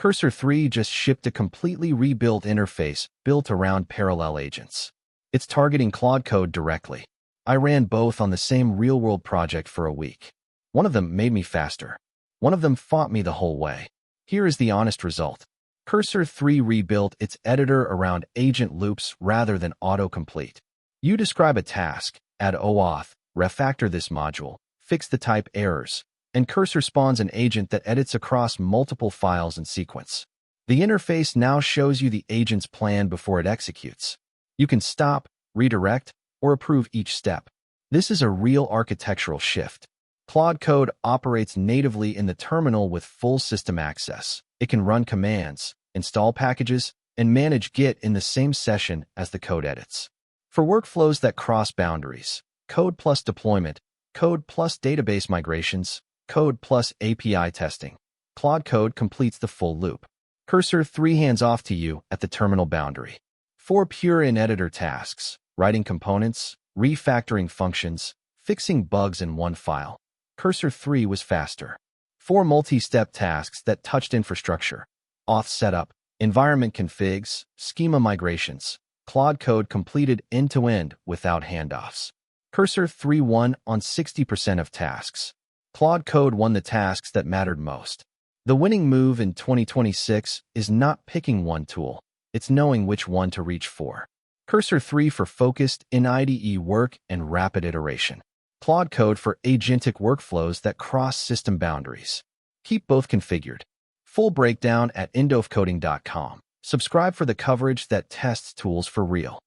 Cursor 3 just shipped a completely rebuilt interface built around parallel agents. It's targeting Claude Code directly. I ran both on the same real-world project for a week. One of them made me faster. One of them fought me the whole way. Here is the honest result. Cursor 3 rebuilt its editor around agent loops rather than autocomplete. You describe a task, add OAuth, refactor this module, fix the type errors, and Cursor spawns an agent that edits across multiple files in sequence. The interface now shows you the agent's plan before it executes. You can stop, redirect, or approve each step. This is a real architectural shift. Claude Code operates natively in the terminal with full system access. It can run commands, install packages, and manage Git in the same session as the code edits. For workflows that cross boundaries, code plus deployment, code plus database migrations, code plus API testing, Claude Code completes the full loop. Cursor 3 hands off to you at the terminal boundary. 4 pure in-editor tasks, writing components, refactoring functions, fixing bugs in one file. Cursor 3 was faster. 4 multi-step tasks that touched infrastructure, auth setup, environment configs, schema migrations. Claude Code completed end-to-end without handoffs. Cursor 3 won on 60% of tasks. Claude Code won the tasks that mattered most. The winning move in 2026 is not picking one tool. It's knowing which one to reach for. Cursor 3 for focused in-IDE work and rapid iteration. Claude Code for agentic workflows that cross system boundaries. Keep both configured. Full breakdown at codebase.com. Subscribe for the coverage that tests tools for real.